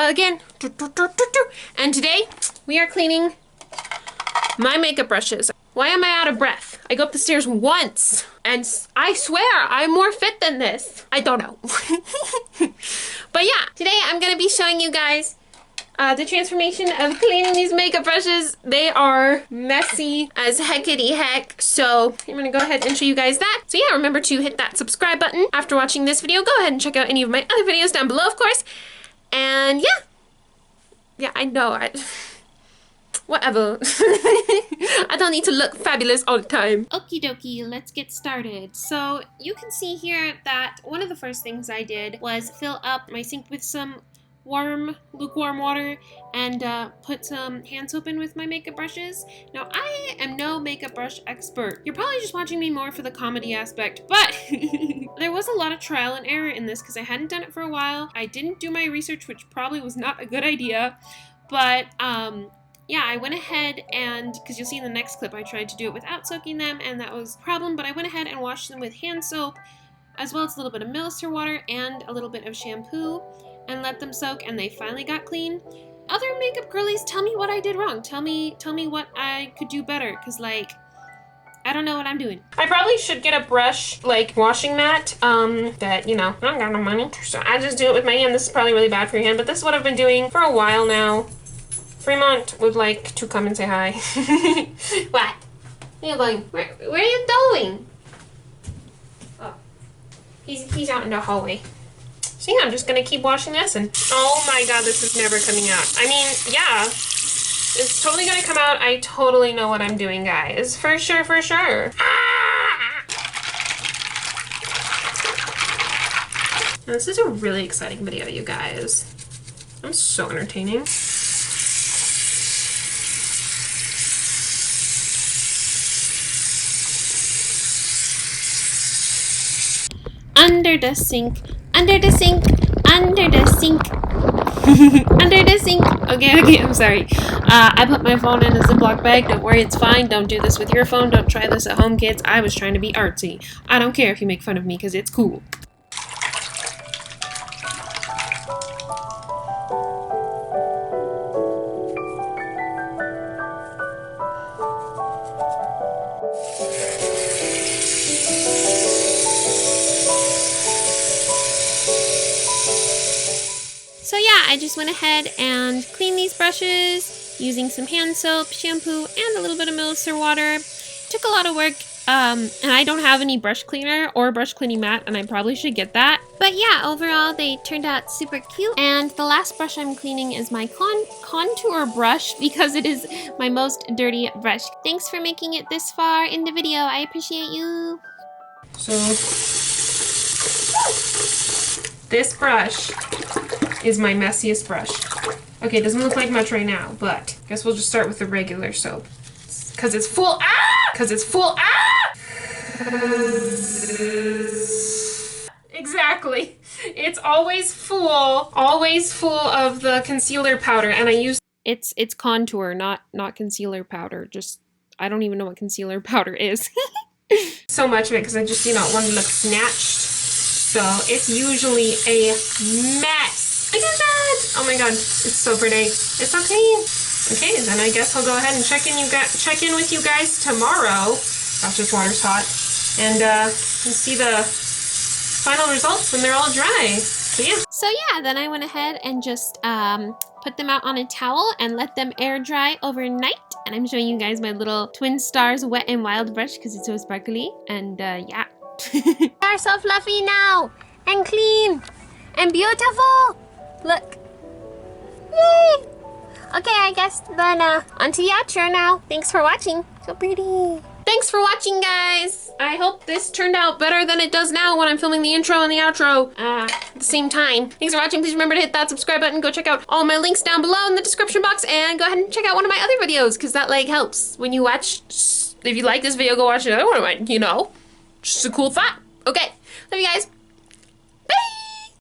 again. And today we are cleaning my makeup brushes. Why am I out of breath? I go up the stairs once and I swear I'm more fit than this. I don't know. But yeah, today I'm gonna be showing you guys the transformation of cleaning these makeup brushes. They are messy as heckity heck, so I'm gonna go ahead and show you guys that. So yeah, remember to hit that subscribe button after watching this video. Go ahead and check out any of my other videos down below, of course. And yeah, I know, whatever. I don't need to look fabulous all the time. Okie dokie, let's get started. So you can see here that one of the first things I did was fill up my sink with some lukewarm water and put some hand soap in with my makeup brushes. Now, I am no makeup brush expert. You're probably just watching me more for the comedy aspect, but there was a lot of trial and error in this because I hadn't done it for a while. I didn't do my research, which probably was not a good idea, but yeah, I went ahead and, because you'll see in the next clip, I tried to do it without soaking them, and that was a problem, but I went ahead and washed them with hand soap, as well as a little bit of micellar water and a little bit of shampoo, and let them soak, and they finally got clean. Other makeup girlies, tell me what I did wrong. Tell me what I could do better, because, like, I don't know what I'm doing. I probably should get a brush, like, washing mat, that, you know, I don't got no money, so I just do it with my hand. This is probably really bad for your hand, but this is what I've been doing for a while now. Fremont would like to come and say hi. What? Where are you going? Where are you going? Oh, he's out in the hallway. So yeah, I'm just gonna keep washing this, and oh my god, this is never coming out. I mean, yeah, it's totally gonna come out. I totally know what I'm doing, guys. For sure, for sure. Ah! Now, this is a really exciting video, you guys. I'm so entertaining. Under the sink, under the sink, under the sink, under the sink. Okay, I'm sorry. I put my phone in a Ziploc bag. Don't worry, it's fine. Don't do this with your phone. Don't try this at home, kids. I was trying to be artsy. I don't care if you make fun of me because it's cool. So yeah, I just went ahead and cleaned these brushes using some hand soap, shampoo, and a little bit of micellar water. Took a lot of work, and I don't have any brush cleaner or brush cleaning mat, and I probably should get that. But yeah, overall they turned out super cute. And the last brush I'm cleaning is my contour brush because it is my most dirty brush. Thanks for making it this far in the video. I appreciate you. So this brush is my messiest brush. Okay, it doesn't look like much right now, but I guess we'll just start with the regular soap. Cause it's full, Cause it's full, Exactly. It's always full of the concealer powder, and I use it's contour, not concealer powder. Just, I don't even know what concealer powder is. So much of it, because I just, you know, want to look snatched. So it's usually a mess. Look at that! Oh my god, it's so pretty. It's so clean. Okay, then I guess I'll go ahead and check in with you guys tomorrow. Gosh, this water's hot. And see the final results when they're all dry. So yeah. So yeah, then I went ahead and just put them out on a towel and let them air dry overnight. And I'm showing you guys my little Twin Stars Wet n Wild brush because it's so sparkly. And yeah. They're so fluffy now and clean and beautiful. Look. Yay! Okay, I guess then onto the outro now. Thanks for watching. So pretty. Thanks for watching, guys. I hope this turned out better than it does now when I'm filming the intro and the outro at the same time. Thanks for watching. Please remember to hit that subscribe button. Go check out all my links down below in the description box, and go ahead and check out one of my other videos because that like helps when you watch. If you like this video, go watch another one of mine. You know, just a cool thought. Okay.